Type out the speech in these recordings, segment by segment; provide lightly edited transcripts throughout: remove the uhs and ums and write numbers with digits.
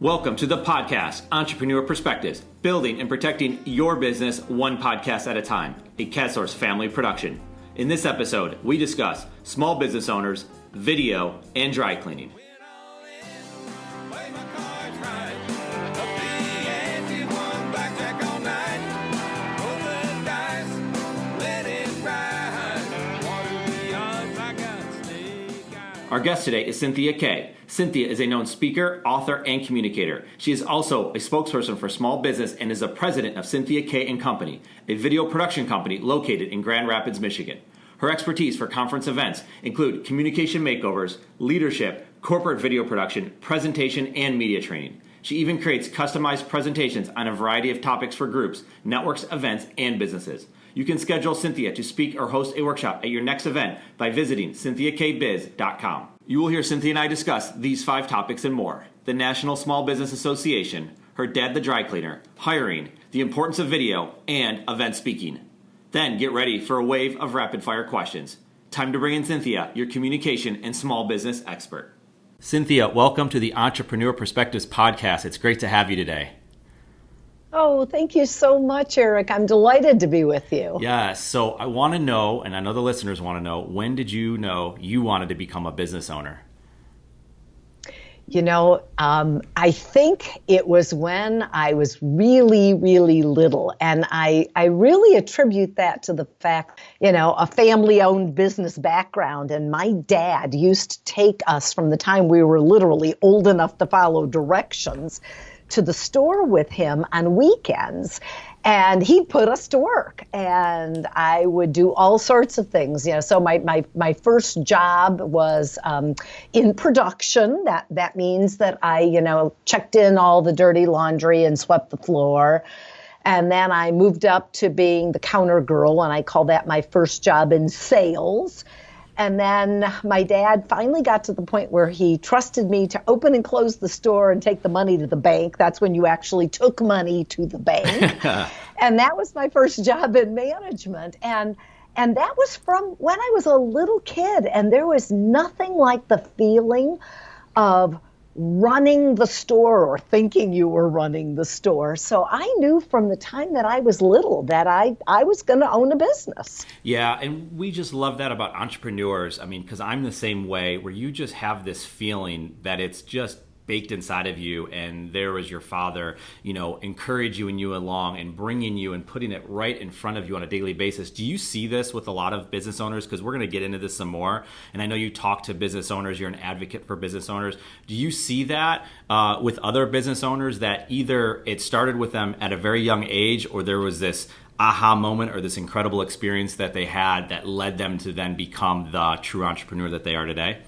Welcome to the podcast, Entrepreneur Perspectives, building and protecting your business one podcast at a time, a CatSource family production. In this episode, we discuss small business owners, video, and dry cleaning. Our guest today is Cynthia Kay. Cynthia is a known speaker, author, and communicator. She is also a spokesperson for small business and is the president of Cynthia Kay and Company, a video production company located in Grand Rapids, Michigan. Her expertise for conference events include communication makeovers, leadership, corporate video production, presentation, and media training. She even creates customized presentations on a variety of topics for groups, networks, events, and businesses. You can schedule Cynthia to speak or host a workshop at your next event by visiting cynthiakaybiz.com. You will hear Cynthia and I discuss these 5 topics and more: the National Small Business Association, her dad the dry cleaner, hiring, the importance of video, and event speaking. Then get ready for a wave of rapid-fire questions. Time to bring in Cynthia, your communication and small business expert. Cynthia, welcome to the Entrepreneur Perspectives podcast. It's great to have you today. Oh, thank you so much, Eric. I'm delighted to be with you. Yes. So I want to know, and I know the listeners want to know, when did you know you wanted to become a business owner? You know, I think it was when I was really, really little. And I really attribute that to the fact, a family-owned business background. And my dad used to take us from the time we were literally old enough to follow directions to the store with him on weekends, and he'd put us to work, and I would do all sorts of things. So my first job was in production. That means that I checked in all the dirty laundry and swept the floor. And then I moved up to being the counter girl, and I call that my first job in sales. And then my dad finally got to the point where he trusted me to open and close the store and take the money to the bank. That's when you actually took money to the bank. And that was my first job in management. And that was from when I was a little kid. And there was nothing like the feeling of running the store or thinking you were running the store. So I knew from the time that I was little that I was going to own a business. Yeah, and we just love that about entrepreneurs. I mean, because I'm the same way, where you just have this feeling that it's just baked inside of you, and there was your father, encouraging you along and bringing you and putting it right in front of you on a daily basis. Do you see this with a lot of business owners? Because we're going to get into this some more, and I know you talk to business owners, you're an advocate for business owners. Do you see that with other business owners, that either it started with them at a very young age, or there was this aha moment or this incredible experience that they had that led them to then become the true entrepreneur that they are today?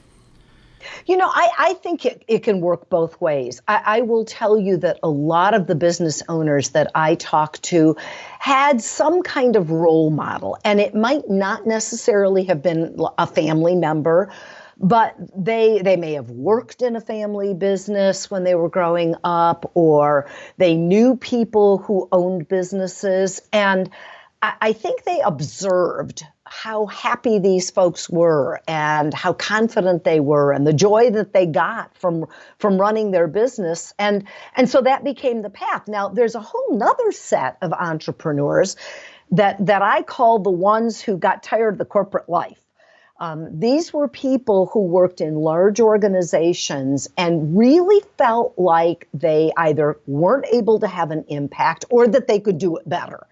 I think it can work both ways. I will tell you that a lot of the business owners that I talk to had some kind of role model, and it might not necessarily have been a family member, but they may have worked in a family business when they were growing up, or they knew people who owned businesses. And I think they observed how happy these folks were and how confident they were and the joy that they got from running their business. And so that became the path. Now, there's a whole nother set of entrepreneurs that I call the ones who got tired of the corporate life. These were people who worked in large organizations and really felt like they either weren't able to have an impact or that they could do it better.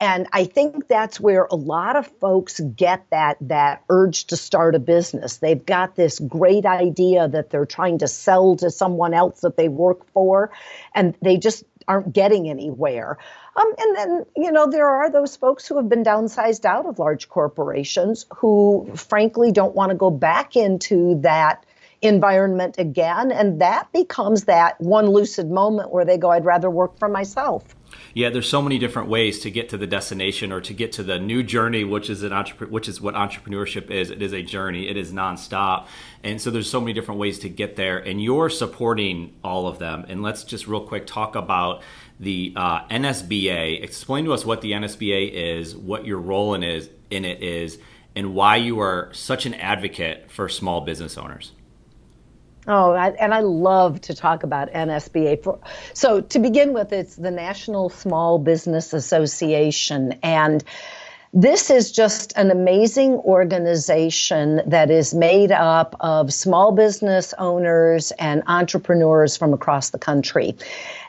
And I think that's where a lot of folks get that urge to start a business. They've got this great idea that they're trying to sell to someone else that they work for, and they just aren't getting anywhere. And then, there are those folks who have been downsized out of large corporations who, frankly, don't want to go back into that environment again. And that becomes that one lucid moment where they go, I'd rather work for myself. Yeah, there's so many different ways to get to the destination or to get to the new journey, which is what entrepreneurship is. It is a journey. It is nonstop. And so there's so many different ways to get there, and you're supporting all of them. And let's just real quick talk about the NSBA. Explain to us what the NSBA is, what your role in it is, and why you are such an advocate for small business owners. Oh, and I love to talk about NSBA. So to begin with, it's the National Small Business Association. And this is just an amazing organization that is made up of small business owners and entrepreneurs from across the country.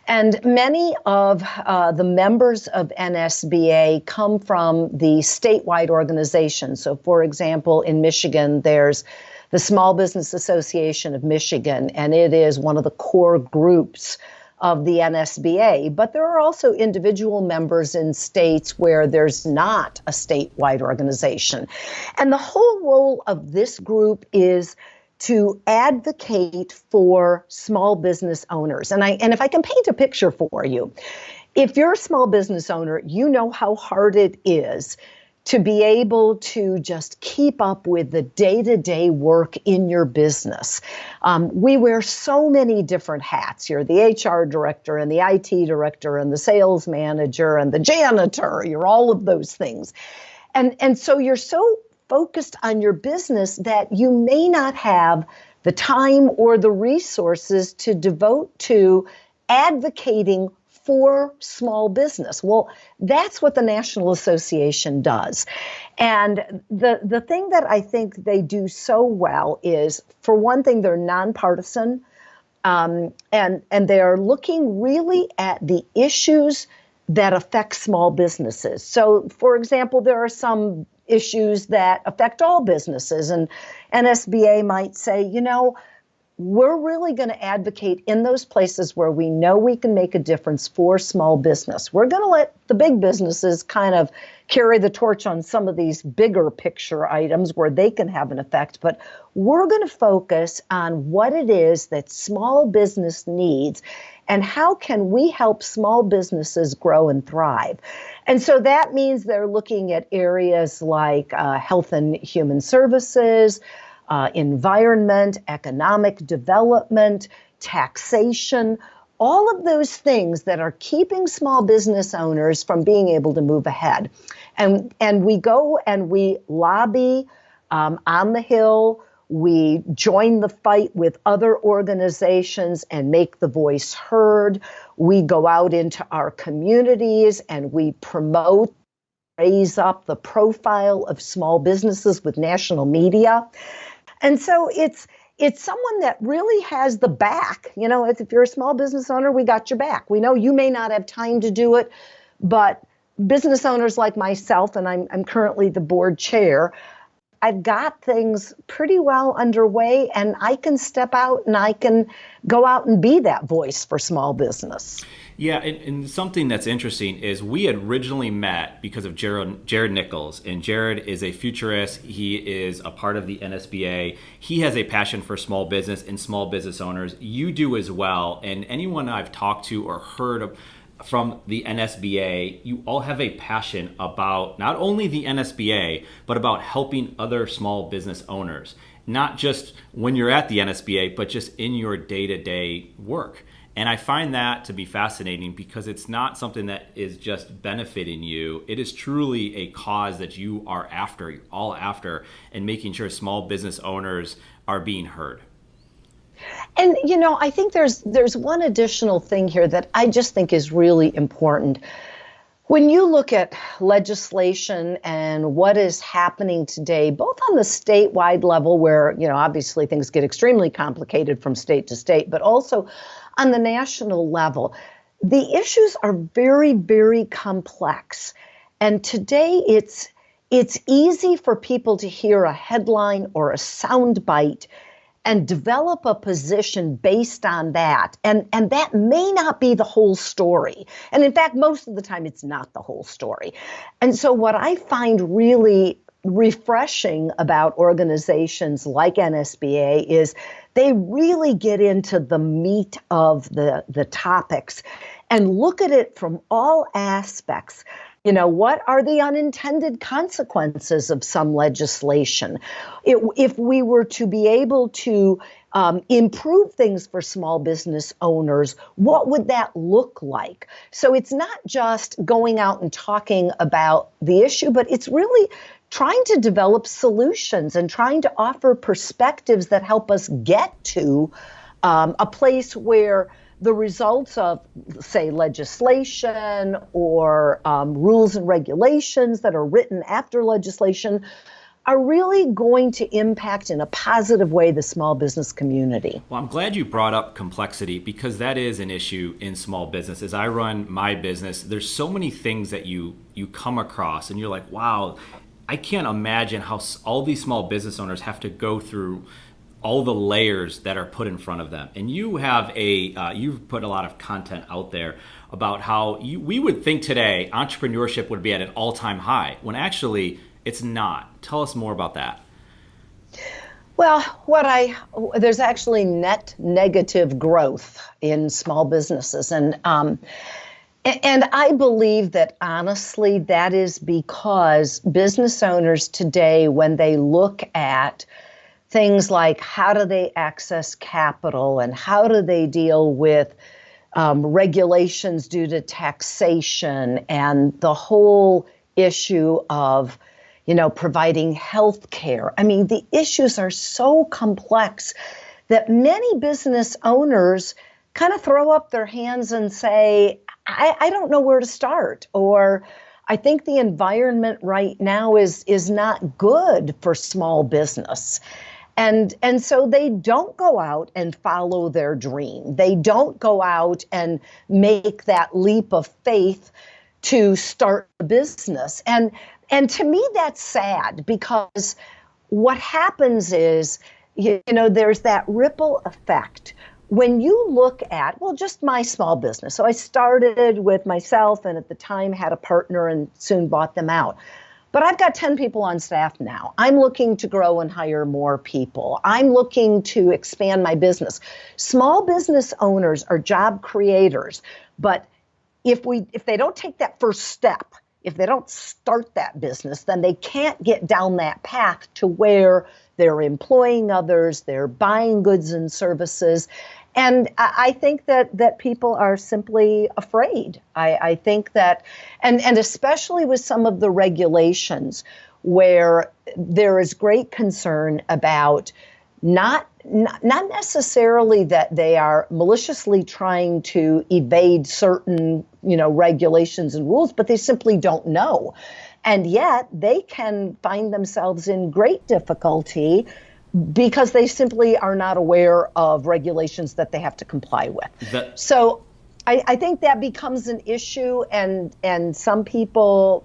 And many of the members of NSBA come from the statewide organization. So, for example, in Michigan, there's the Small Business Association of Michigan, and it is one of the core groups of the NSBA. But there are also individual members in states where there's not a statewide organization. And the whole role of this group is to advocate for small business owners. And if I can paint a picture for you, if you're a small business owner, you know how hard it is to be able to just keep up with the day-to-day work in your business. We wear so many different hats. You're the HR director and the IT director and the sales manager and the janitor. You're all of those things. And so you're so focused on your business that you may not have the time or the resources to devote to advocating for small business. Well, that's what the National Association does. And the thing that I think they do so well is, for one thing, they're nonpartisan, and they are looking really at the issues that affect small businesses. So, for example, there are some issues that affect all businesses, and NSBA might say, we're really going to advocate in those places where we know we can make a difference for small business. We're going to let the big businesses kind of carry the torch on some of these bigger picture items where they can have an effect, but we're going to focus on what it is that small business needs and how can we help small businesses grow and thrive. And so that means they're looking at areas like health and human services, environment, economic development, taxation, all of those things that are keeping small business owners from being able to move ahead. And we go and we lobby on the Hill. We join the fight with other organizations and make the voice heard. We go out into our communities and we promote, raise up the profile of small businesses with national media. And so it's someone that really has the back. If you're a small business owner, we got your back. We know you may not have time to do it, but business owners like myself, and I'm currently the board chair, I've got things pretty well underway, and I can step out and I can go out and be that voice for small business. Yeah, and something that's interesting is we had originally met because of Jared Nichols, and Jared is a futurist. He is a part of the NSBA. He has a passion for small business and small business owners. You do as well, and anyone I've talked to or heard of from the NSBA, you all have a passion about not only the NSBA, but about helping other small business owners, not just when you're at the NSBA, but just in your day-to-day work. And I find that to be fascinating because it's not something that is just benefiting you. It is truly a cause that you are after, all after, and making sure small business owners are being heard. And, I think there's one additional thing here that I just think is really important. When you look at legislation and what is happening today, both on the statewide level where, obviously things get extremely complicated from state to state, but also on the national level, the issues are very, very complex. And today it's easy for people to hear a headline or a soundbite and develop a position based on that. And that may not be the whole story. And in fact, most of the time, it's not the whole story. And so what I find really refreshing about organizations like NSBA is they really get into the meat of the topics and look at it from all aspects. What are the unintended consequences of some legislation? If we were to be able to improve things for small business owners, what would that look like? So it's not just going out and talking about the issue, but it's really trying to develop solutions and trying to offer perspectives that help us get to a place where the results of, say, legislation or rules and regulations that are written after legislation are really going to impact in a positive way the small business community. Well, I'm glad you brought up complexity, because that is an issue in small business. As I run my business, there's so many things that you come across and you're like, wow, I can't imagine how all these small business owners have to go through all the layers that are put in front of them. And you have you've put a lot of content out there about how we would think today entrepreneurship would be at an all-time high, when actually it's not. Tell us more about that. Well, there's actually net negative growth in small businesses. And I believe that, honestly, that is because business owners today, when they look at things like how do they access capital and how do they deal with regulations due to taxation and the whole issue of providing health care. I mean, the issues are so complex that many business owners kind of throw up their hands and say, I don't know where to start, or I think the environment right now is not good for small business. And so they don't go out and follow their dream. They don't go out and make that leap of faith to start a business. And to me, that's sad, because what happens is, there's that ripple effect. When you look at, just my small business. So I started with myself and at the time had a partner and soon bought them out. But I've got 10 people on staff now. I'm looking to grow and hire more people. I'm looking to expand my business. Small business owners are job creators, but if they don't take that first step, if they don't start that business, then they can't get down that path to where they're employing others, they're buying goods and services. And I think that people are simply afraid. I think that, and especially with some of the regulations where there is great concern about not necessarily that they are maliciously trying to evade certain, regulations and rules, but they simply don't know. And yet they can find themselves in great difficulty because they simply are not aware of regulations that they have to comply with. So I think that becomes an issue, and some people,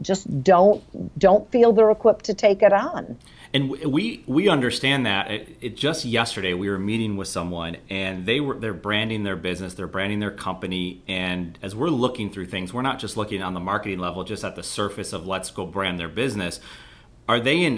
just don't feel they're equipped to take it on. And we understand that. Just yesterday, we were meeting with someone, and they're branding their business, they're branding their company, and as we're looking through things, we're not just looking on the marketing level, just at the surface of let's go brand their business. Are they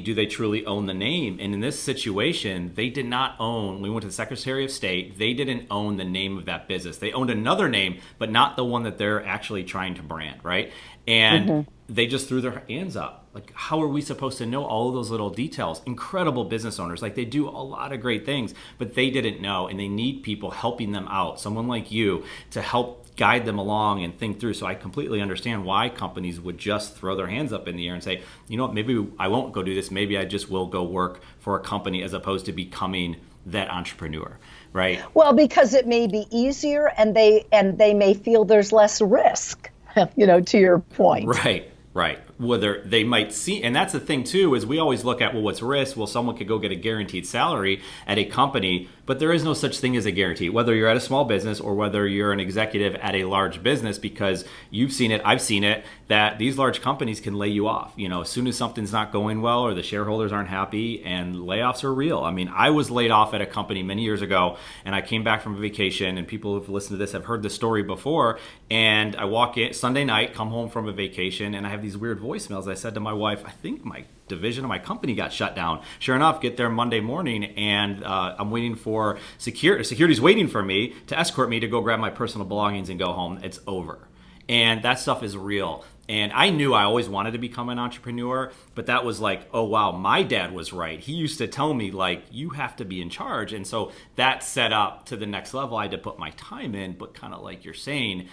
do they truly own the name? And in this situation, they did not own, we went to the Secretary of State, they didn't own the name of that business. They owned another name, but not the one that they're actually trying to brand, right? And they just threw their hands up. Like, how are we supposed to know all of those little details? Incredible business owners, like they do a lot of great things, but they didn't know, and they need people helping them out, someone like you, to help guide them along and think through. So I completely understand why companies would just throw their hands up in the air and say, maybe I won't go do this. Maybe I just will go work for a company as opposed to becoming that entrepreneur, right? Well, because it may be easier, and they may feel there's less risk, to your point. Right. Whether they might see, and that's the thing too, is we always look at, what's risk? Well, someone could go get a guaranteed salary at a company, but there is no such thing as a guarantee, whether you're at a small business or whether you're an executive at a large business, because you've seen it, I've seen it, that these large companies can lay you off. As soon as something's not going well or the shareholders aren't happy, and layoffs are real. I mean, I was laid off at a company many years ago, and I came back from a vacation, and people who've listened to this have heard this story before, and I walk in Sunday night, come home from a vacation, and I have these weird voicemails. I said to my wife, I think my division of my company got shut down. Sure enough, get there Monday morning, and I'm waiting for security's waiting for me to escort me to go grab my personal belongings and go home. It's over. And that stuff is real. And I knew I always wanted to become an entrepreneur, but that was like, oh wow, my dad was right. He used to tell me, like, you have to be in charge. And so that set up to the next level. I had to put my time in, but kind of like you're saying,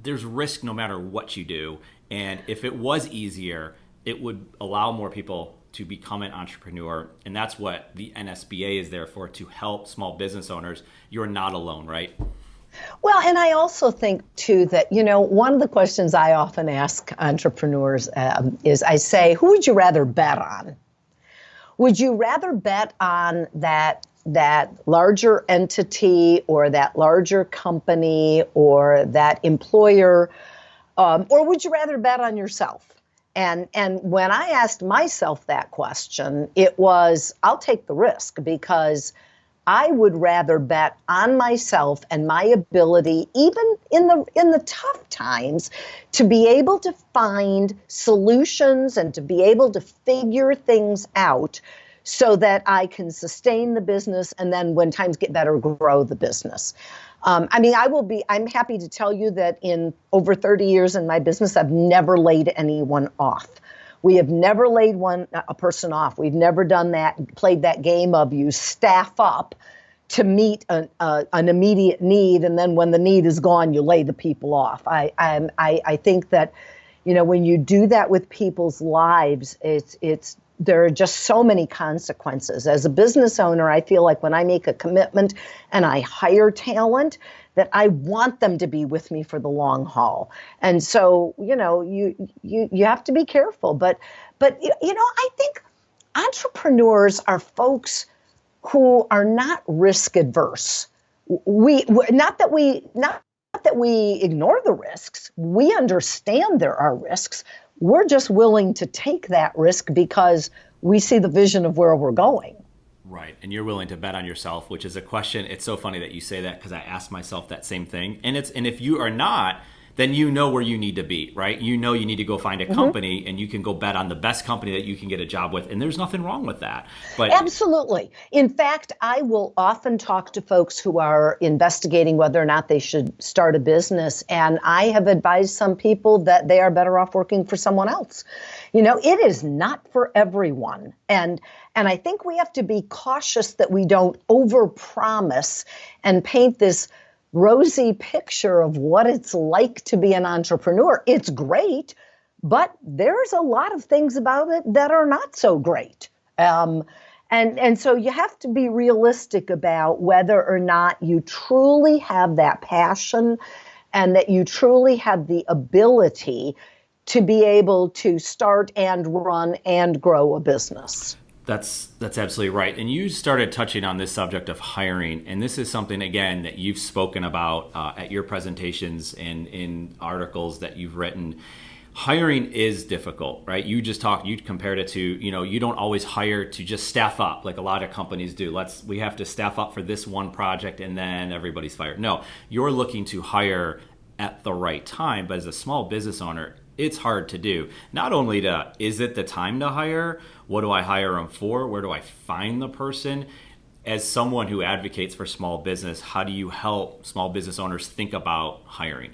there's risk no matter what you do. And if it was easier, it would allow more people to become an entrepreneur. And that's what the NSBA is there for, to help small business owners. You're not alone, right? Well, and I also think, too, that, one of the questions I often ask entrepreneurs is I say, who would you rather bet on? Would you rather bet on that larger entity or that larger company or that employer, or would you rather bet on yourself? And when I asked myself that question, it was, I'll take the risk, because I would rather bet on myself and my ability, even in the tough times, to be able to find solutions and to be able to figure things out so that I can sustain the business, and then when times get better, grow the business. I'm happy to tell you that in over 30 years in my business, I've never laid anyone off. We have never laid a person off. We've never played that game of you staff up to meet an immediate need, and then when the need is gone, you lay the people off. I think that, when you do that with people's lives, there are just so many consequences. As a business owner, I feel like when I make a commitment and I hire talent, that I want them to be with me for the long haul. And so, you have to be careful. But I think entrepreneurs are folks who are not risk adverse. Not that we ignore the risks. We understand there are risks. We're just willing to take that risk because we see the vision of where we're going. Right. And you're willing to bet on yourself, which is a question. It's so funny that you say that, because I asked myself that same thing. And if you are not, then you know where you need to be, right? You know you need to go find a company, and you can go bet on the best company that you can get a job with. And there's nothing wrong with that. But absolutely. In fact, I will often talk to folks who are investigating whether or not they should start a business. And I have advised some people that they are better off working for someone else. It is not for everyone. And I think we have to be cautious that we don't overpromise and paint this rosy picture of what it's like to be an entrepreneur. It's great, but there's a lot of things about it that are not so great. And so you have to be realistic about whether or not you truly have that passion and that you truly have the ability to be able to start and run and grow a business. That's absolutely right. And you started touching on this subject of hiring. And this is something, again, that you've spoken about at your presentations and in articles that you've written. Hiring is difficult, right? You compared it to, you don't always hire to just staff up like a lot of companies do. We have to staff up for this one project and then everybody's fired. No, you're looking to hire at the right time. But as a small business owner, it's hard to do. Not only is it the time to hire? What do I hire them for? Where do I find the person? As someone who advocates for small business, how do you help small business owners think about hiring?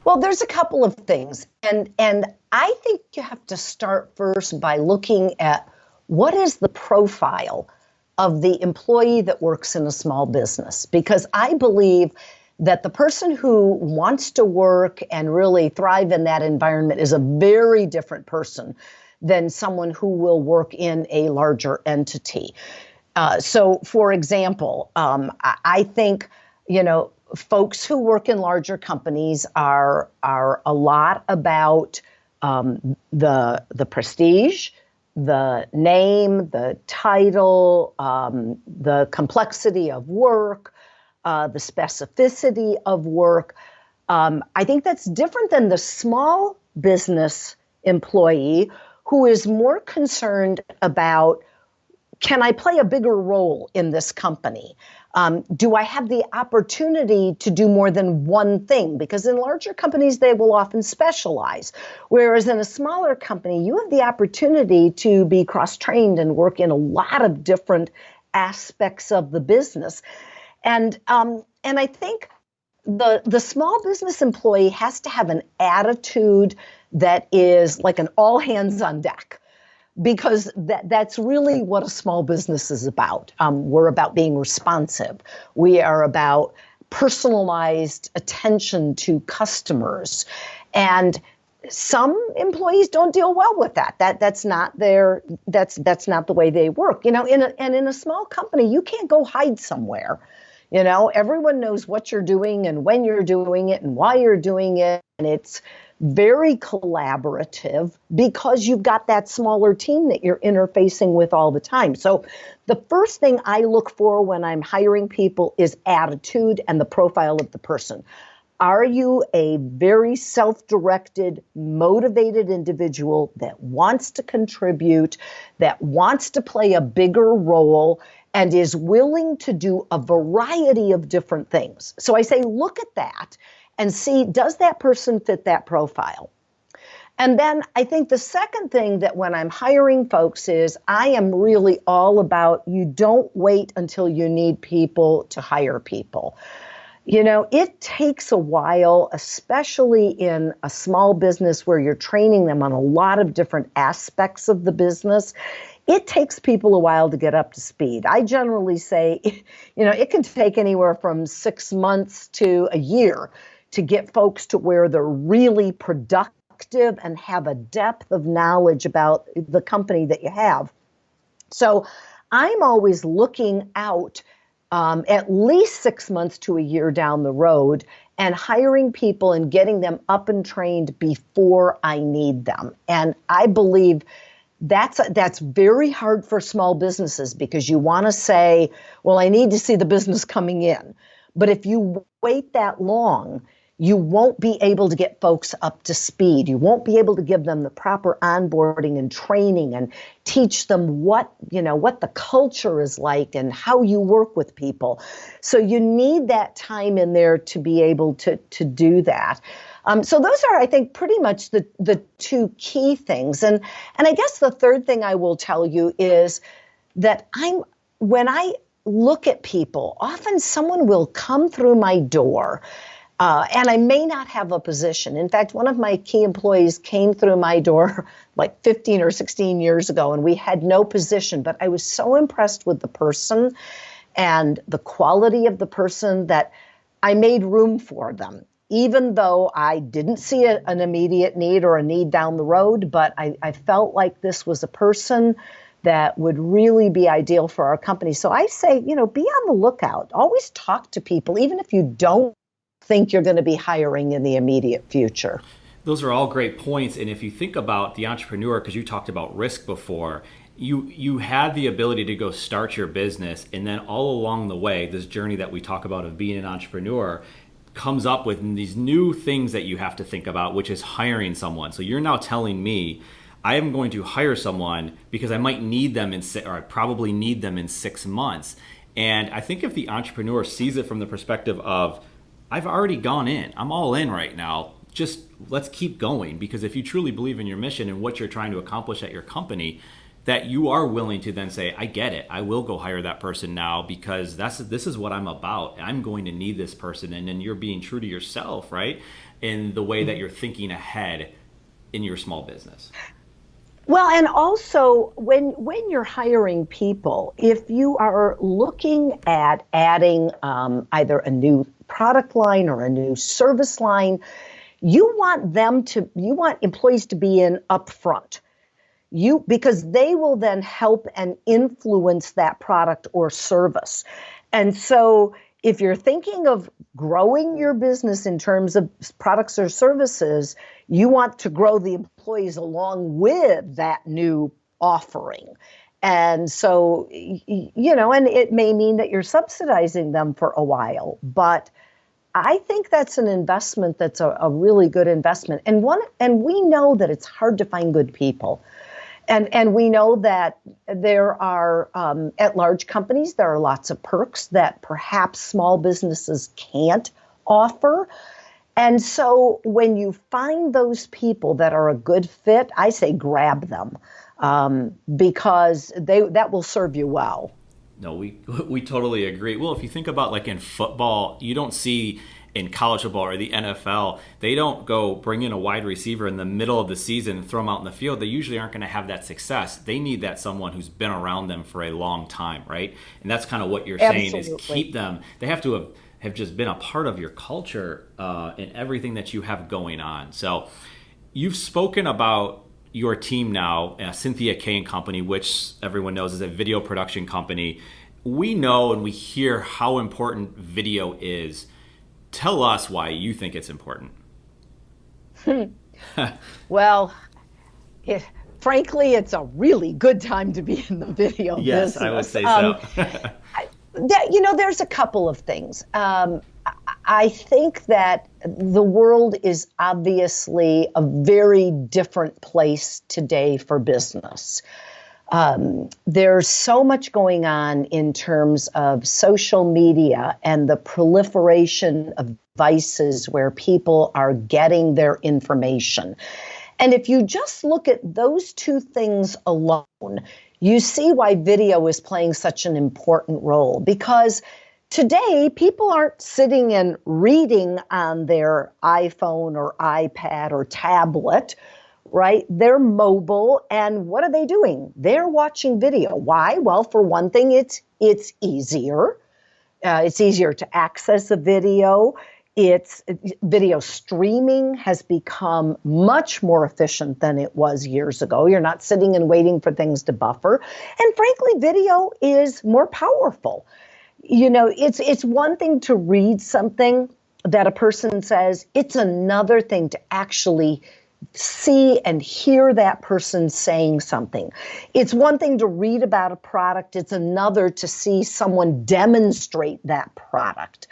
Well, there's a couple of things. And I think you have to start first by looking at what is the profile of the employee that works in a small business. Because I believe that the person who wants to work and really thrive in that environment is a very different person than someone who will work in a larger entity. So, for example, I think, folks who work in larger companies are a lot about the prestige, the name, the title, the complexity of work, the specificity of work. I think that's different than the small business employee who is more concerned about, can I play a bigger role in this company? Do I have the opportunity to do more than one thing? Because in larger companies, they will often specialize. Whereas in a smaller company, you have the opportunity to be cross-trained and work in a lot of different aspects of the business. And I think the small business employee has to have an attitude that is like an all hands on deck, because that's really what a small business is about. We're about being responsive. We are about personalized attention to customers. And some employees don't deal well with that. That's not that's not the way they work. In a small company, you can't go hide somewhere. Everyone knows what you're doing and when you're doing it and why you're doing it. And it's very collaborative because you've got that smaller team that you're interfacing with all the time. So the first thing I look for when I'm hiring people is attitude and the profile of the person. Are you a very self-directed, motivated individual that wants to contribute, that wants to play a bigger role, and is willing to do a variety of different things? So I say, look at that and see, does that person fit that profile? And then I think the second thing that when I'm hiring folks is I am really all about, you don't wait until you need people to hire people. It takes a while, especially in a small business where you're training them on a lot of different aspects of the business. It takes people a while to get up to speed. I generally say, it can take anywhere from 6 months to a year to get folks to where they're really productive and have a depth of knowledge about the company that you have. So I'm always looking out at least 6 months to a year down the road and hiring people and getting them up and trained before I need them. And I believe that's very hard for small businesses because you want to say, well, I need to see the business coming in. But if you wait that long, you won't be able to get folks up to speed. You won't be able to give them the proper onboarding and training and teach them what the culture is like and how you work with people. So you need that time in there to be able to do that. So those are, I think, pretty much the two key things. And I guess the third thing I will tell you is that when I look at people, often someone will come through my door and I may not have a position. In fact, one of my key employees came through my door like 15 or 16 years ago, and we had no position. But I was so impressed with the person and the quality of the person that I made room for them, even though I didn't see an immediate need or a need down the road. But I felt like this was a person that would really be ideal for our company. So I say, be on the lookout. Always talk to people, even if you don't think you're going to be hiring in the immediate future. Those are all great points. And if you think about the entrepreneur, because you talked about risk before, you had the ability to go start your business. And then all along the way, this journey that we talk about of being an entrepreneur comes up with these new things that you have to think about, which is hiring someone. So you're now telling me I am going to hire someone because I might need them or I probably need them in 6 months. And I think if the entrepreneur sees it from the perspective of, I've already gone in. I'm all in right now. Just let's keep going, because if you truly believe in your mission and what you're trying to accomplish at your company, that you are willing to then say, I get it. I will go hire that person now because this is what I'm about. I'm going to need this person. And then you're being true to yourself, right? In the way that you're thinking ahead in your small business. Well, and also when you're hiring people, if you are looking at adding either a new product line or a new service line, you want employees to be in upfront. Because they will then help and influence that product or service. And so if you're thinking of growing your business in terms of products or services, you want to grow the employees along with that new offering. And so, and it may mean that you're subsidizing them for a while, but I think that's an investment that's a really good investment. And we know that it's hard to find good people. And we know that there are, at large companies, there are lots of perks that perhaps small businesses can't offer. And so when you find those people that are a good fit, I say grab them because that will serve you well. No, we totally agree. Well, if you think about like in football, you don't see in college football or the NFL, they don't go bring in a wide receiver in the middle of the season and throw them out in the field. They usually aren't going to have that success. They need that someone who's been around them for a long time, right? And that's kind of what you're saying. Absolutely. Is keep them. They have to have just been a part of your culture and everything that you have going on. So, You've spoken about your team now, Cynthia Kay and Company, which everyone knows is a video production company. We know and we hear how important video is. Tell us why you think it's important. Well, frankly, it's a really good time to be in the video Yes, business. I would say so. There's a couple of things. I think that the world is obviously a very different place today for business. There's so much going on in terms of social media and the proliferation of devices where people are getting their information. And if you just look at those two things alone, you see why video is playing such an important role, because today people aren't sitting and reading on their iPhone or iPad or tablet, right? They're mobile, and what are they doing? They're watching video. Why? Well, for one thing, it's easier. It's easier to access a video. Video streaming has become much more efficient than it was years ago. You're not sitting and waiting for things to buffer. And frankly, video is more powerful. It's one thing to read something that a person says. It's another thing to actually see and hear that person saying something. It's one thing to read about a product. It's another to see someone demonstrate that product.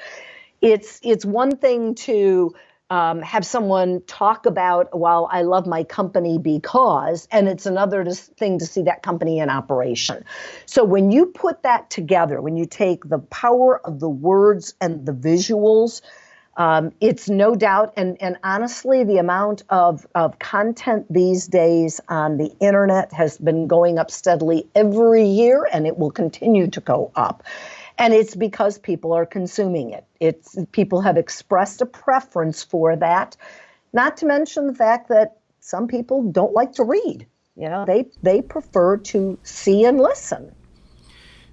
It's one thing to have someone talk about, well, I love my company because, and it's another thing to see that company in operation. So when you put that together, when you take the power of the words and the visuals, it's no doubt, and honestly, the amount of content these days on the internet has been going up steadily every year, and it will continue to go up. And it's because people are consuming it. People have expressed a preference for that, not to mention the fact that some people don't like to read. They prefer to see and listen.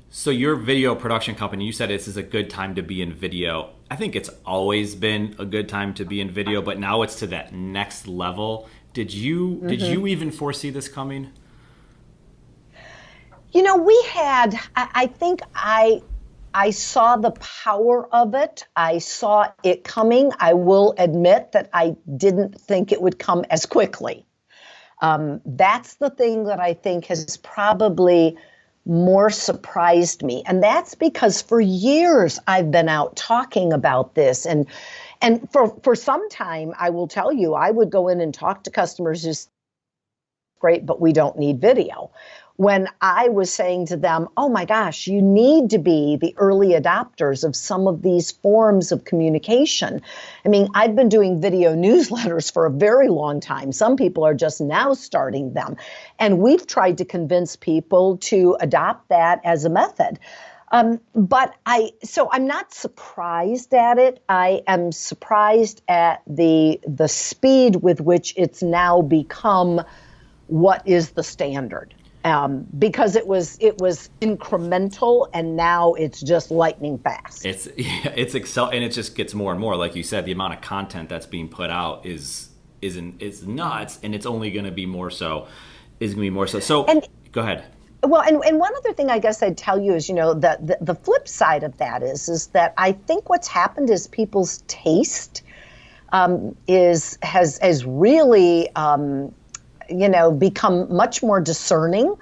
So your video production company, you said this is a good time to be in video. I think it's always been a good time to be in video, but now it's to that next level. Did you even foresee this coming? I saw the power of it. I saw it coming. I will admit that I didn't think it would come as quickly. That's the thing that I think has probably more surprised me. And that's because for years I've been out talking about this. And for some time, I will tell you, I would go in and talk to customers who say, great, but we don't need video. When I was saying to them, oh my gosh, you need to be the early adopters of some of these forms of communication. I mean, I've been doing video newsletters for a very long time. Some people are just now starting them. And we've tried to convince people to adopt that as a method. But I'm not surprised at it. I am surprised at the speed with which it's now become what is the standard. Because it was incremental, and now it's just lightning fast. And it just gets more and more. Like you said, the amount of content that's being put out is nuts, and it's only going to be more so. So go ahead. Well, and one other thing I guess I'd tell you is, the flip side of that is that I think what's happened is people's taste has really become much more discerning.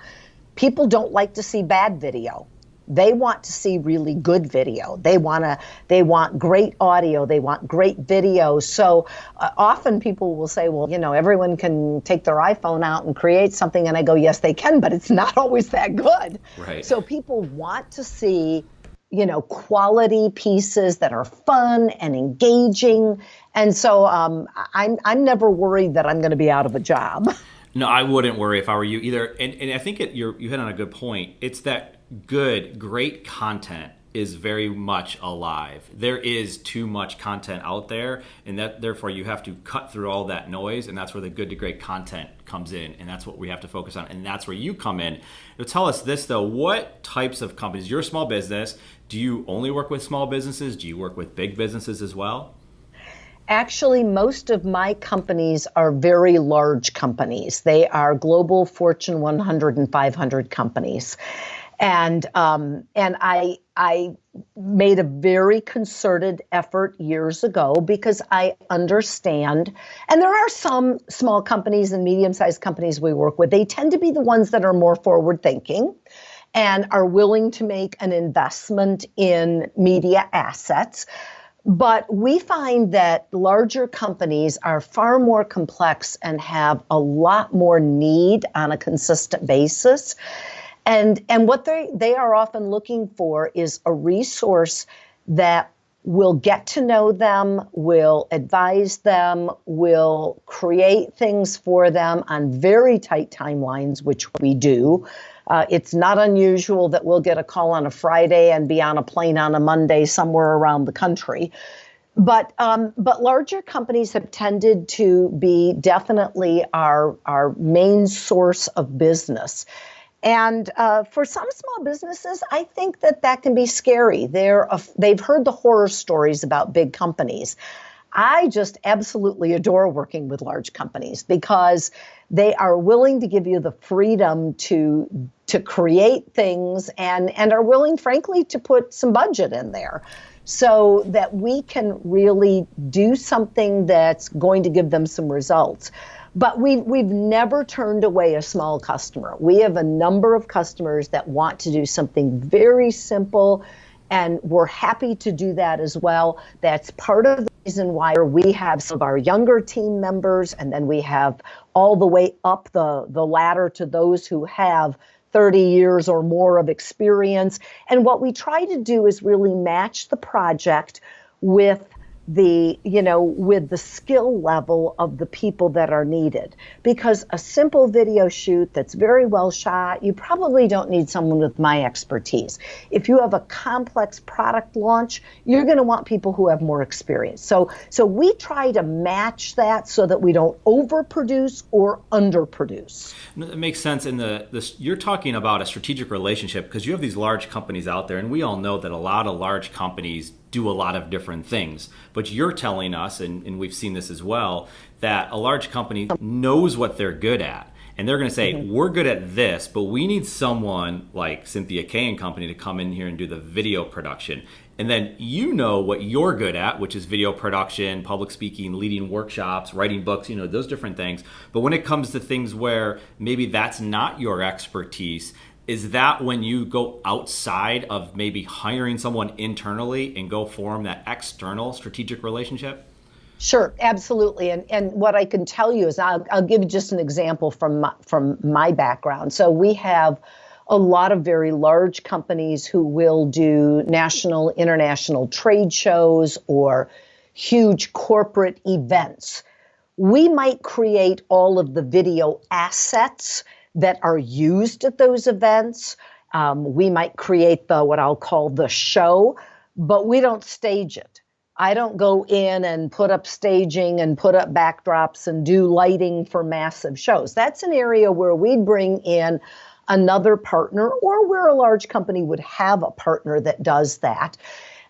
People don't like to see bad video. They want to see really good video. They want great audio. They want great video. So often people will say, well, everyone can take their iPhone out and create something. And I go, yes, they can, but it's not always that good. Right. So people want to see, quality pieces that are fun and engaging. And so I'm never worried that I'm going to be out of a job. No, I wouldn't worry if I were you either. And I think you hit on a good point. It's that great content is very much alive. There is too much content out there, and that therefore you have to cut through all that noise, and that's where the good to great content comes in, and that's what we have to focus on, and that's where you come in. Now, tell us this though, what types of companies, you're a small business, do you only work with small businesses? Do you work with big businesses as well? Actually, most of my companies are very large companies. They are global Fortune 100 and 500 companies. And I made a very concerted effort years ago because I understand, and there are some small companies and medium-sized companies we work with, they tend to be the ones that are more forward-thinking and are willing to make an investment in media assets. But we find that larger companies are far more complex and have a lot more need on a consistent basis. And what they are often looking for is a resource that will get to know them, will advise them, will create things for them on very tight timelines, which we do. It's not unusual that we'll get a call on a Friday and be on a plane on a Monday somewhere around the country. But larger companies have tended to be definitely our main source of business. And for some small businesses, I think that can be scary. They've heard the horror stories about big companies. I just absolutely adore working with large companies because they are willing to give you the freedom to create things and are willing, frankly, to put some budget in there so that we can really do something that's going to give them some results. But we've never turned away a small customer. We have a number of customers that want to do something very simple, and we're happy to do that as well. That's part of the reason why we have some of our younger team members, and then we have all the way up the ladder to those who have 30 years or more of experience. And what we try to do is really match the project with with the skill level of the people that are needed. Because a simple video shoot that's very well shot, you probably don't need someone with my expertise. If you have a complex product launch, you're going to want people who have more experience. So we try to match that so that we don't overproduce or underproduce. It makes sense. You're talking about a strategic relationship because you have these large companies out there, and we all know that a lot of large companies do a lot of different things. But you're telling us, and we've seen this as well, that a large company knows what they're good at. And they're going to say, we're good at this, but we need someone like Cynthia Kay and Company to come in here and do the video production. And then you know what you're good at, which is video production, public speaking, leading workshops, writing books, those different things. But when it comes to things where maybe that's not your expertise, is that when you go outside of maybe hiring someone internally and go form that external strategic relationship? Sure, absolutely. And what I can tell you is I'll give you just an example from my background. So we have a lot of very large companies who will do national, international trade shows or huge corporate events. We might create all of the video assets that are used at those events. We might create what I'll call the show, but we don't stage it. I don't go in and put up staging and put up backdrops and do lighting for massive shows. That's an area where we'd bring in another partner, or where a large company would have a partner that does that.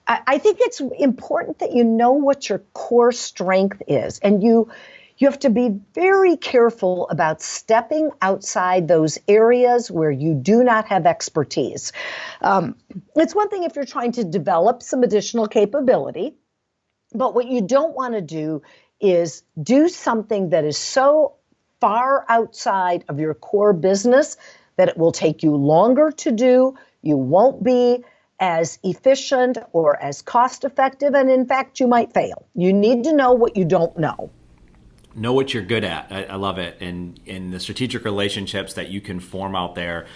I think it's important that you know what your core strength is, and you have to be very careful about stepping outside those areas where you do not have expertise. It's one thing if you're trying to develop some additional capability, but what you don't want to do is do something that is so far outside of your core business that it will take you longer to do, you won't be as efficient or as cost effective, and in fact, you might fail. You need to know what you don't know. Know what you're good at. I love it. And the strategic relationships that you can form out there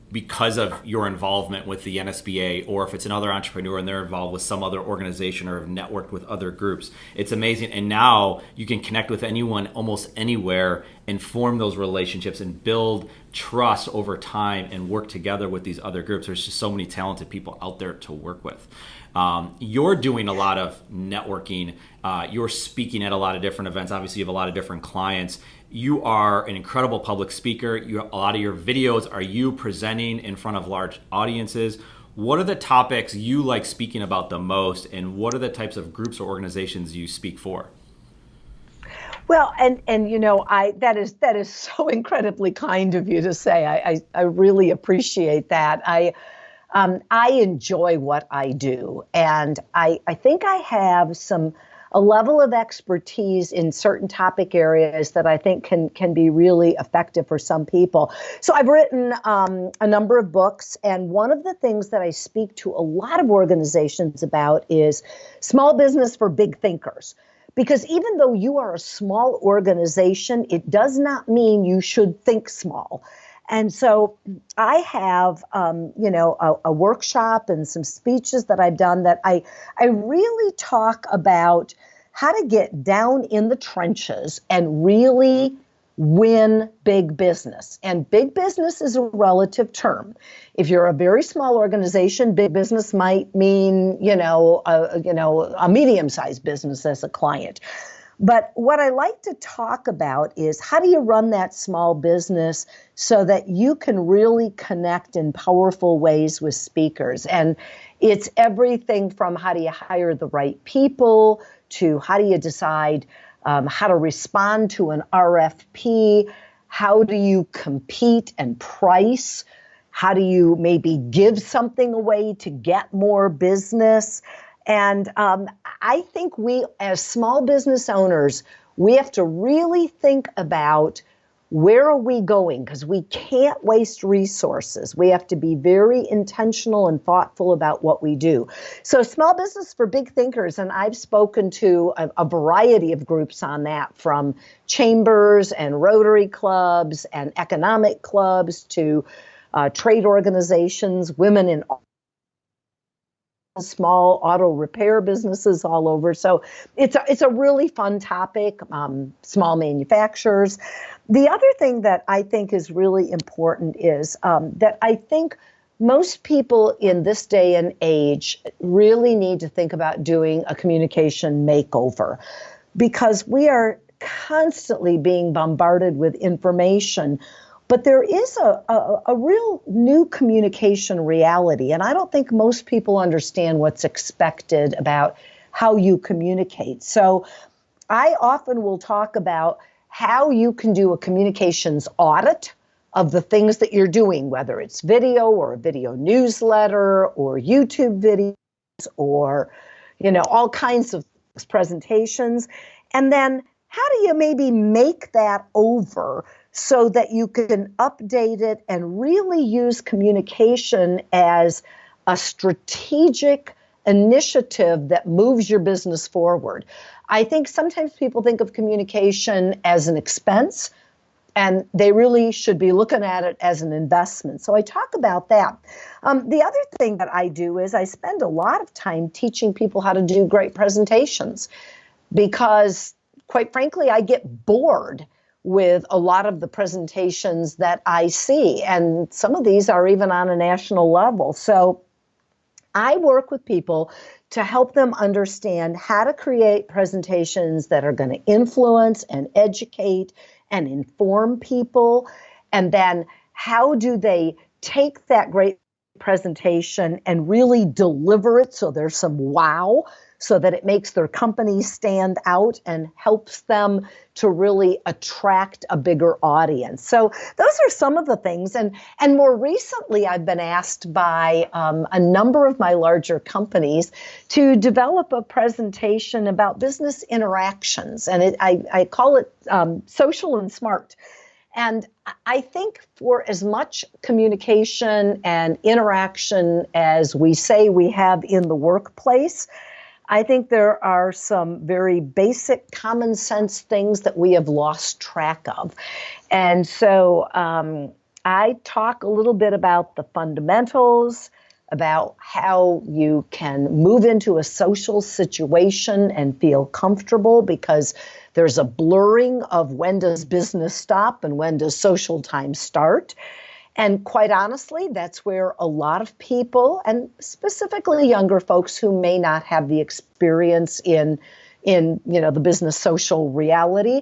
because of your involvement with the NSBA, or if it's another entrepreneur and they're involved with some other organization or have networked with other groups. It's amazing. And now you can connect with anyone almost anywhere and form those relationships and build trust over time and work together with these other groups. There's just so many talented people out there to work with. You're doing a lot of networking. You're speaking at a lot of different events. Obviously, you have a lot of different clients. You are an incredible public speaker. A lot of your videos are you presenting in front of large audiences. What are the topics you like speaking about the most, and what are the types of groups or organizations you speak for? Well, and I that is so incredibly kind of you to say. I really appreciate that. I enjoy what I do, and I think I have a level of expertise in certain topic areas that I think can be really effective for some people. So I've written a number of books, and one of the things that I speak to a lot of organizations about is small business for big thinkers. Because even though you are a small organization, it does not mean you should think small. And so I have, a workshop and some speeches that I've done that I really talk about how to get down in the trenches and really win big business. And big business is a relative term. If you're a very small organization, big business might mean, a medium-sized business as a client. But what I like to talk about is how do you run that small business so that you can really connect in powerful ways with speakers. And it's everything from how do you hire the right people to how do you decide how to respond to an RFP, how do you compete and price, how do you maybe give something away to get more business. And I think we, as small business owners, we have to really think about where are we going, because we can't waste resources. We have to be very intentional and thoughtful about what we do. So small business for big thinkers, and I've spoken to a variety of groups on that, from chambers and Rotary clubs and economic clubs to trade organizations, women in small auto repair businesses all over. So it's a really fun topic, small manufacturers. The other thing that I think is really important is that I think most people in this day and age really need to think about doing a communication makeover, because we are constantly being bombarded with information. But there is a real new communication reality, and I don't think most people understand what's expected about how you communicate. So I often will talk about how you can do a communications audit of the things that you're doing, whether it's video or a video newsletter or YouTube videos or, all kinds of presentations. And then how do you maybe make that over so that you can update it and really use communication as a strategic initiative that moves your business forward? I think sometimes people think of communication as an expense, and they really should be looking at it as an investment. So I talk about that. The other thing that I do is I spend a lot of time teaching people how to do great presentations, because quite frankly, I get bored with a lot of the presentations that I see, and some of these are even on a national level. So I work with people to help them understand how to create presentations that are going to influence and educate and inform people, and then how do they take that great presentation and really deliver it so there's some wow, so that it makes their company stand out and helps them to really attract a bigger audience. So those are some of the things. And more recently, I've been asked by a number of my larger companies to develop a presentation about business interactions. And I call it social and smart. And I think for as much communication and interaction as we say we have in the workplace, I think there are some very basic common sense things that we have lost track of. And so I talk a little bit about the fundamentals, about how you can move into a social situation and feel comfortable, because there's a blurring of when does business stop and when does social time start. And quite honestly, that's where a lot of people, and specifically younger folks who may not have the experience in the business social reality,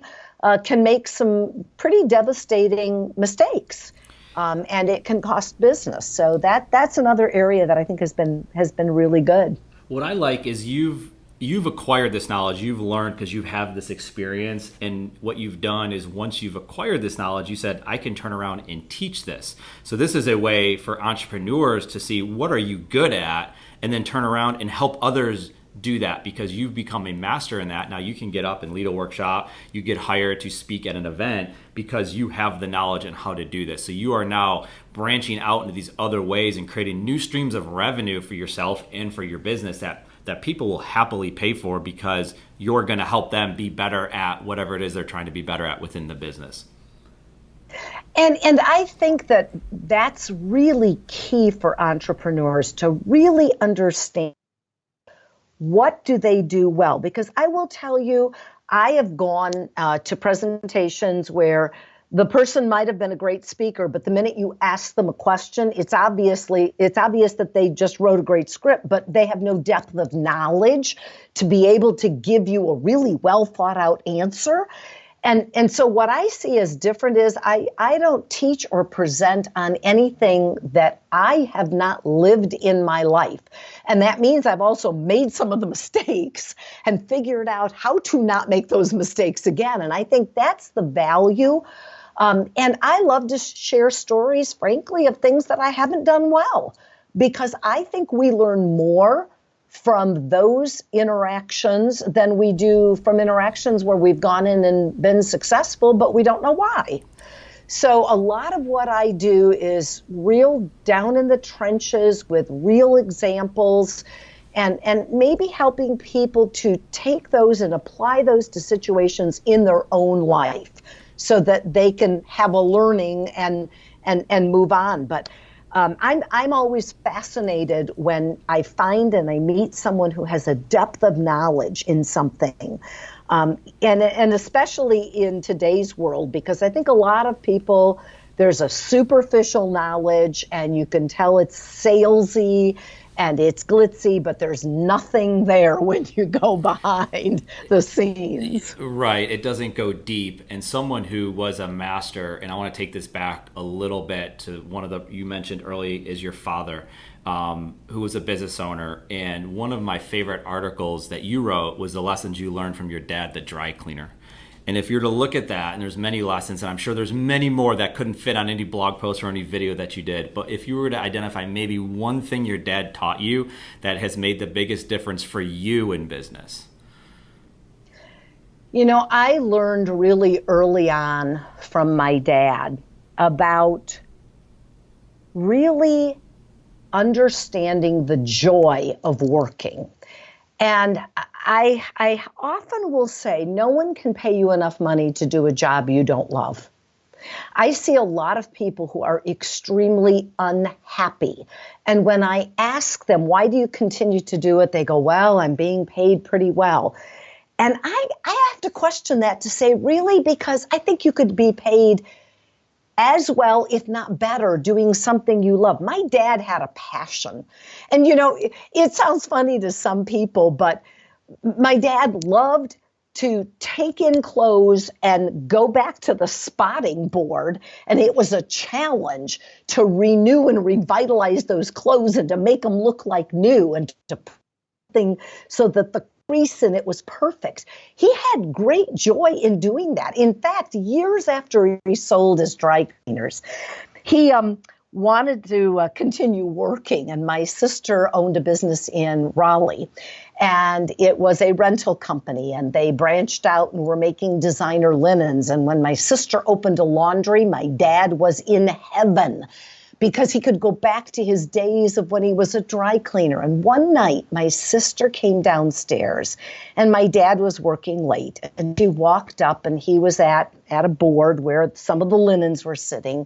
can make some pretty devastating mistakes, and it can cost business. So that's another area that I think has been really good. What I like is you've you've acquired this knowledge, you've learned because you have this experience, and what you've done is once you've acquired this knowledge, you said, I can turn around and teach this. So this is a way for entrepreneurs to see what are you good at, and then turn around and help others do that, because you've become a master in that. Now you can get up and lead a workshop, you get hired to speak at an event because you have the knowledge on how to do this. So you are now branching out into these other ways and creating new streams of revenue for yourself and for your business that people will happily pay for, because you're going to help them be better at whatever it is they're trying to be better at within the business. And I think that that's really key for entrepreneurs, to really understand what do they do well. Because I will tell you, I have gone to presentations where the person might have been a great speaker, but the minute you ask them a question, it's obvious that they just wrote a great script, but they have no depth of knowledge to be able to give you a really well thought out answer. And so what I see as different is I don't teach or present on anything that I have not lived in my life. And that means I've also made some of the mistakes and figured out how to not make those mistakes again. And I think that's the value. And I love to share stories, frankly, of things that I haven't done well, because I think we learn more from those interactions than we do from interactions where we've gone in and been successful, but we don't know why. So a lot of what I do is real down in the trenches with real examples, and maybe helping people to take those and apply those to situations in their own life so that they can have a learning and move on. But I'm always fascinated when I find and I meet someone who has a depth of knowledge in something, and especially in today's world, because I think a lot of people, there's a superficial knowledge and you can tell it's salesy and it's glitzy, but there's nothing there when you go behind the scenes. Right. It doesn't go deep. And someone who was a master, and I want to take this back a little bit to one of the, you mentioned early, is your father, who was a business owner. And one of my favorite articles that you wrote was the lessons you learned from your dad, the dry cleaner. And if you're to look at that, and there's many lessons, and I'm sure there's many more that couldn't fit on any blog post or any video that you did, but if you were to identify maybe one thing your dad taught you that has made the biggest difference for you in business. You know, I learned really early on from my dad about really understanding the joy of working. And I often will say, no one can pay you enough money to do a job you don't love. I see a lot of people who are extremely unhappy. And when I ask them, why do you continue to do it? They go, well, I'm being paid pretty well. And I have to question that to say, really? Because I think you could be paid as well, if not better, doing something you love. My dad had a passion. And, you know, it sounds funny to some people, but my dad loved to take in clothes and go back to the spotting board. And it was a challenge to renew and revitalize those clothes and to make them look like new and to put things so that the crease in it was perfect. He had great joy in doing that. In fact, years after he sold his dry cleaners, he wanted to continue working. And my sister owned a business in Raleigh, and it was a rental company, and they branched out and were making designer linens. And when my sister opened a laundry, my dad was in heaven, because he could go back to his days of when he was a dry cleaner. And one night, my sister came downstairs, and my dad was working late. And she walked up, and he was at a board where some of the linens were sitting.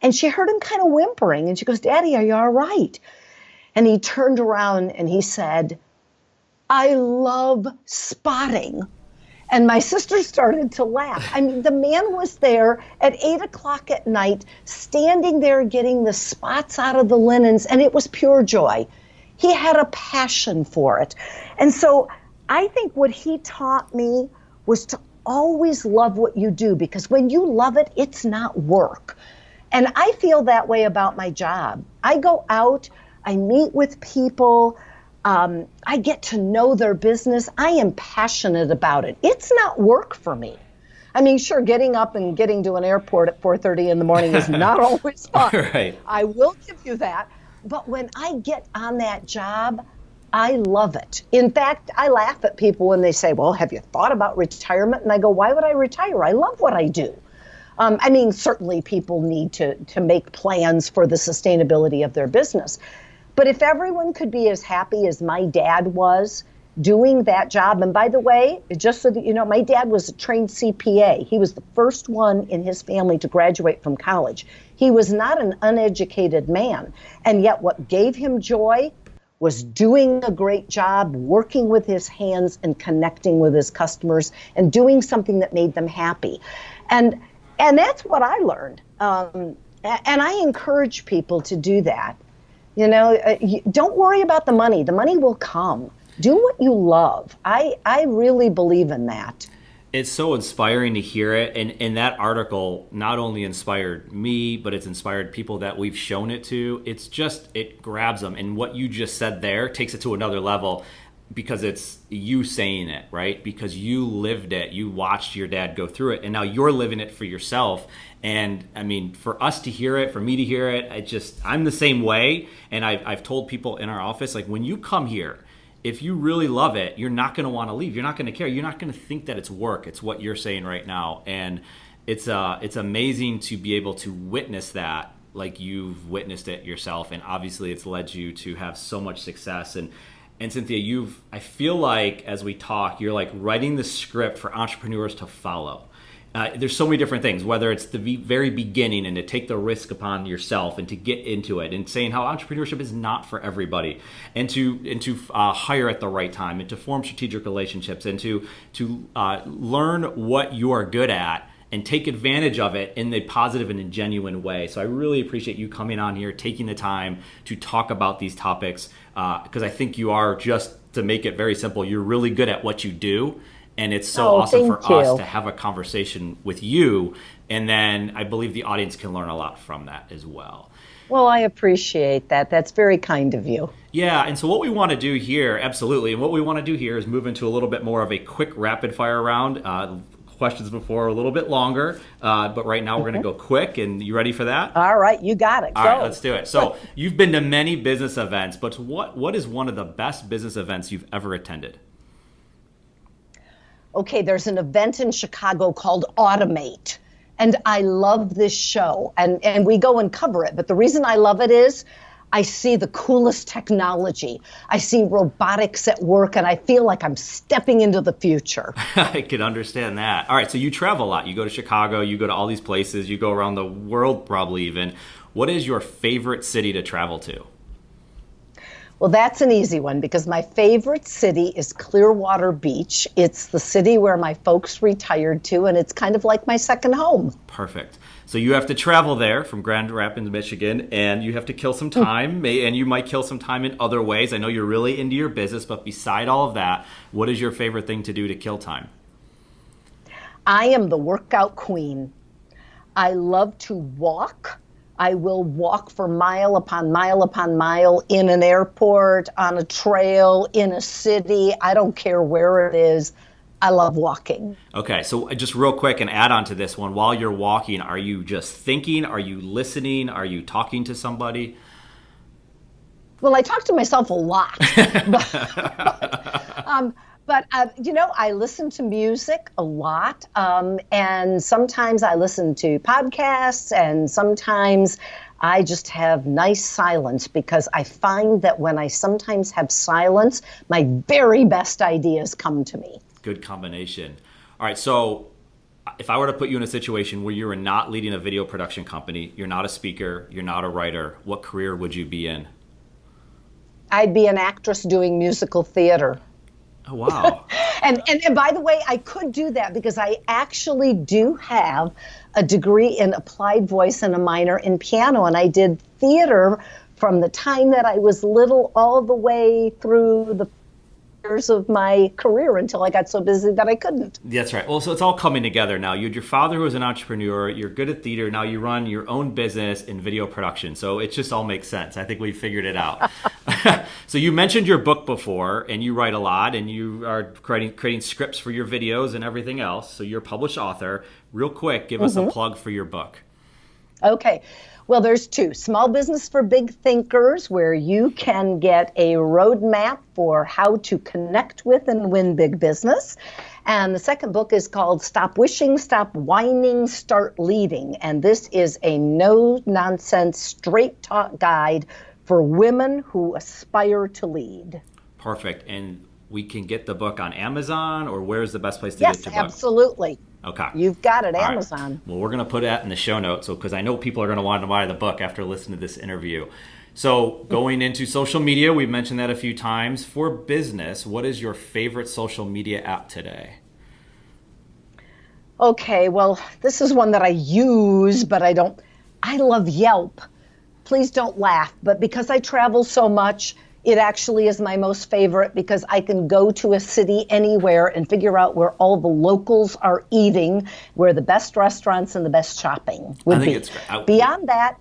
And she heard him kind of whimpering. And she goes, Daddy, are you all right? And he turned around, and he said, I love spotting. And my sister started to laugh. I mean, the man was there at 8 o'clock at night, standing there getting the spots out of the linens, and it was pure joy. He had a passion for it. And so I think what he taught me was to always love what you do, because when you love it, it's not work. And I feel that way about my job. I go out, I meet with people, I get to know their business. I am passionate about it. It's not work for me. I mean, sure, getting up and getting to an airport at 4:30 in the morning is not always fun. Right. I will give you that. But when I get on that job, I love it. In fact, I laugh at people when they say, well, have you thought about retirement? And I go, why would I retire? I love what I do. I mean, certainly people need to make plans for the sustainability of their business. But if everyone could be as happy as my dad was doing that job, and by the way, just so that you know, my dad was a trained CPA. He was the first one in his family to graduate from college. He was not an uneducated man. And yet what gave him joy was doing a great job, working with his hands and connecting with his customers and doing something that made them happy. And that's what I learned. And I encourage people to do that. You know, don't worry about the money. The money will come. Do what you love. I really believe in that. It's so inspiring to hear it. And that article not only inspired me, but it's inspired people that we've shown it to. It's just, it grabs them. And what you just said there takes it to another level, because it's you saying it, right? Because you lived it, you watched your dad go through it, and now you're living it for yourself. And I mean, for us to hear it, for me to hear it, I'm the same way. And I've told people in our office, like, when you come here, if you really love it, you're not going to want to leave. You're not going to care. You're not going to think that it's work. It's what you're saying right now. And it's amazing to be able to witness that, like you've witnessed it yourself. And obviously it's led you to have so much success. And Cynthia, I feel like as we talk, you're like writing the script for entrepreneurs to follow. There's so many different things, whether it's the very beginning and to take the risk upon yourself and to get into it, and saying how entrepreneurship is not for everybody, and to hire at the right time, and to form strategic relationships, and to learn what you are good at and take advantage of it in a positive and a genuine way. So I really appreciate you coming on here, taking the time to talk about these topics, because I think you are, just to make it very simple, you're really good at what you do. And it's so awesome for us to have a conversation with you. And then I believe the audience can learn a lot from that as well. Well, I appreciate that. That's very kind of you. Yeah, and so what we want to do here, absolutely, and what we want to do here is move into a little bit more of a quick rapid fire round. Questions before a little bit longer, but right now we're going to go quick. And you ready for that? All right, you got it. All right, let's do it. So you've been to many business events, but what is one of the best business events you've ever attended? Okay, there's an event in Chicago called Automate, and I love this show, and we go and cover it. But the reason I love it is I see the coolest technology. I see robotics at work, and I feel like I'm stepping into the future. I can understand that. All right, so you travel a lot. You go to Chicago, you go to all these places, you go around the world probably even. What is your favorite city to travel to? Well, that's an easy one, because my favorite city is Clearwater Beach. It's the city where my folks retired to, and it's kind of like my second home. Perfect. So you have to travel there from Grand Rapids, Michigan, and you have to kill some time, and you might kill some time in other ways. I know you're really into your business, but beside all of that, what is your favorite thing to do to kill time? I am the workout queen. I love to walk. I will walk for mile upon mile upon mile in an airport, on a trail, in a city. I don't care where it is. I love walking. Okay, so just real quick and add on to this one. While you're walking, are you just thinking? Are you listening? Are you talking to somebody? Well, I talk to myself a lot. But I listen to music a lot, and sometimes I listen to podcasts, and sometimes I just have nice silence, because I find that when I sometimes have silence, my very best ideas come to me. Good combination. All right, so if I were to put you in a situation where you were not leading a video production company, you're not a speaker, you're not a writer, what career would you be in? I'd be an actress doing musical theater. Oh, wow. And by the way, I could do that because I actually do have a degree in applied voice and a minor in piano. And I did theater from the time that I was little all the way through the years of my career until I got so busy that I couldn't. That's right. Well, so it's all coming together now. You had your father who was an entrepreneur. You're good at theater. Now you run your own business in video production. So it just all makes sense. I think we figured it out. So you mentioned your book before, and you write a lot, and you are creating scripts for your videos and everything else. So you're a published author. Real quick, give us a plug for your book. Okay. Well, there's two. Small Business for Big Thinkers, where you can get a roadmap for how to connect with and win big business. And the second book is called Stop Wishing, Stop Whining, Start Leading. And this is a no-nonsense, straight-talk guide for women who aspire to lead. Perfect. And we can get the book on Amazon, or where's the best place to get your book? Yes, absolutely. Okay. You've got it, All Amazon. Right. Well, we're going to put that in the show notes because I know people are going to want to buy the book after listening to this interview. So going into social media, we've mentioned that a few times. For business, what is your favorite social media app today? Okay, well, this is one that I use, but I love Yelp. Please don't laugh, but because I travel so much, it actually is my most favorite because I can go to a city anywhere and figure out where all the locals are eating, where the best restaurants and the best shopping would be. It's great. Beyond that,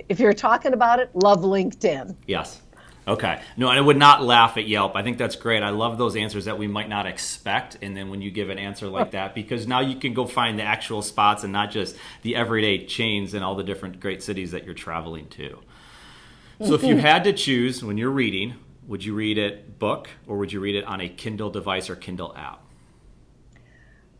if you're talking about it, love LinkedIn. Yes. Okay. No, and I would not laugh at Yelp. I think that's great. I love those answers that we might not expect. And then when you give an answer like that, because now you can go find the actual spots and not just the everyday chains and all the different great cities that you're traveling to. So if you had to choose when you're reading, would you read it book or would you read it on a Kindle device or Kindle app?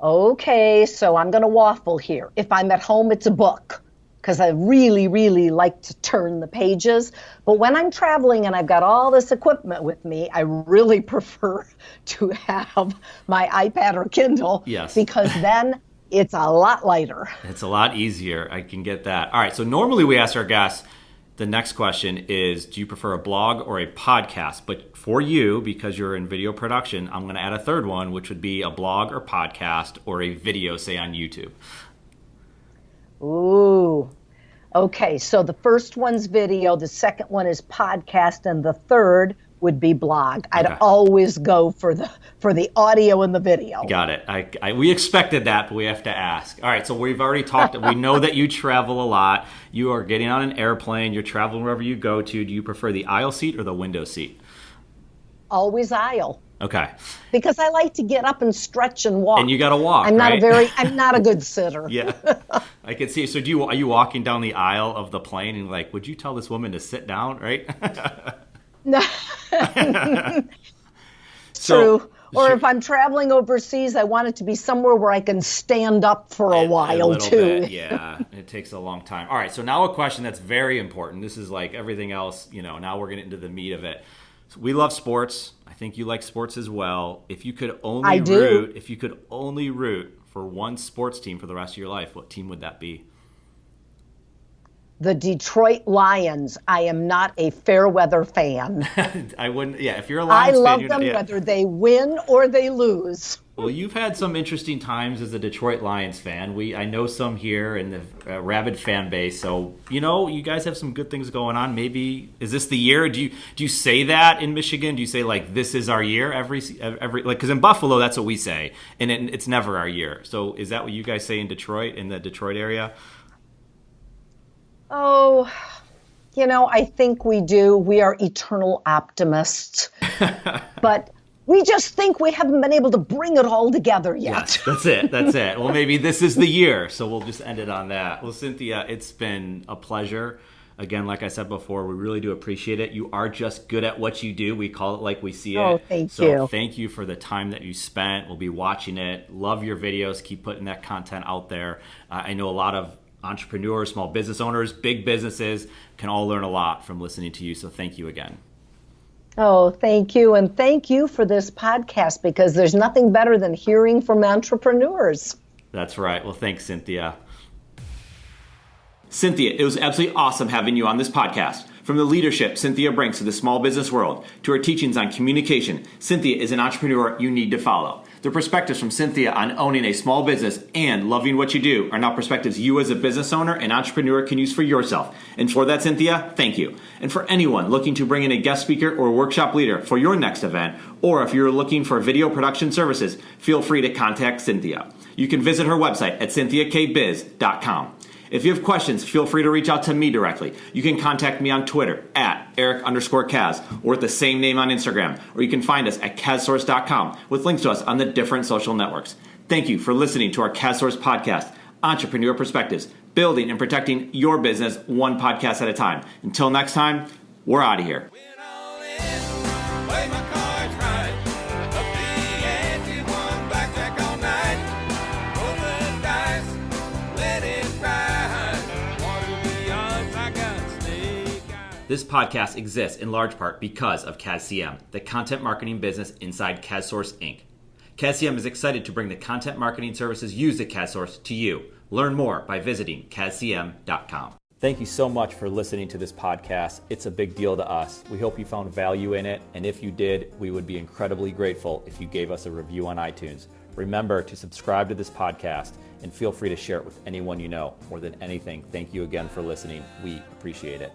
Okay, so I'm going to waffle here. If I'm at home, it's a book because I really, really like to turn the pages. But when I'm traveling and I've got all this equipment with me, I really prefer to have my iPad or Kindle. Yes. Because then it's a lot lighter. It's a lot easier. I can get that. All right, so normally we ask our guests, the next question is, do you prefer a blog or a podcast? But for you, because you're in video production, I'm going to add a third one, which would be a blog or podcast or a video, say, on YouTube. Ooh. Okay, so the first one's video, the second one is podcast, and the third would be blog. I'd always go for the audio and the video. Got it. We expected that, but we have to ask. All right, so we've already talked. We know that you travel a lot. You are getting on an airplane. You're traveling wherever you go to. Do you prefer the aisle seat or the window seat? Always aisle. Okay. Because I like to get up and stretch and walk. And you got to walk, I'm right? I'm not a good sitter. Yeah, I can see. So are you walking down the aisle of the plane and like, would you tell this woman to sit down, right? No. True. Or if I'm traveling overseas, I want it to be somewhere where I can stand up for a while too. Bit, yeah, it takes a long time. All right, so now a question that's very important. This is like everything else, now we're getting into the meat of it. So we love sports. I think you like sports as well. If you could only root for one sports team for the rest of your life, what team would that be? The Detroit Lions. I am not a fair weather fan. I wouldn't. Yeah, if you're a Lions fan, I love them whether they win or they lose. Well, you've had some interesting times as a Detroit Lions fan. I know some here in the rabid fan base. So you guys have some good things going on. Maybe is this the year? Do you say that in Michigan? Do you say like this is our year every like because in Buffalo that's what we say, and it's never our year. So is that what you guys say in Detroit, in the Detroit area? Oh, I think we do. We are eternal optimists. But we just think we haven't been able to bring it all together yet. Yes, that's it. Well, maybe this is the year, so we'll just end it on that. Well, Cynthia, it's been a pleasure. Again, like I said before, we really do appreciate it. You are just good at what you do. We call it like we see it. Oh, thank you. So thank you for the time that you spent. We'll be watching it. Love your videos. Keep putting that content out there. I know a lot of entrepreneurs, small business owners, big businesses can all learn a lot from listening to you. So thank you again. Oh, thank you. And thank you for this podcast because there's nothing better than hearing from entrepreneurs. That's right. Well, thanks, Cynthia. Cynthia, it was absolutely awesome having you on this podcast. From the leadership Cynthia brings to the small business world to her teachings on communication, Cynthia is an entrepreneur you need to follow. The perspectives from Cynthia on owning a small business and loving what you do are now perspectives you as a business owner and entrepreneur can use for yourself. And for that, Cynthia, thank you. And for anyone looking to bring in a guest speaker or workshop leader for your next event, or if you're looking for video production services, feel free to contact Cynthia. You can visit her website at cynthiakbiz.com. If you have questions, feel free to reach out to me directly. You can contact me on Twitter at Eric_Kaz or with the same name on Instagram, or you can find us at KazSource.com with links to us on the different social networks. Thank you for listening to our KazSource podcast, Entrepreneur Perspectives, building and protecting your business one podcast at a time. Until next time, we're out of here. This podcast exists in large part because of KazCM, the content marketing business inside KazSource Inc. KazCM is excited to bring the content marketing services used at KazSource to you. Learn more by visiting KazCM.com. Thank you so much for listening to this podcast. It's a big deal to us. We hope you found value in it, and if you did, we would be incredibly grateful if you gave us a review on iTunes. Remember to subscribe to this podcast and feel free to share it with anyone you know. More than anything, thank you again for listening. We appreciate it.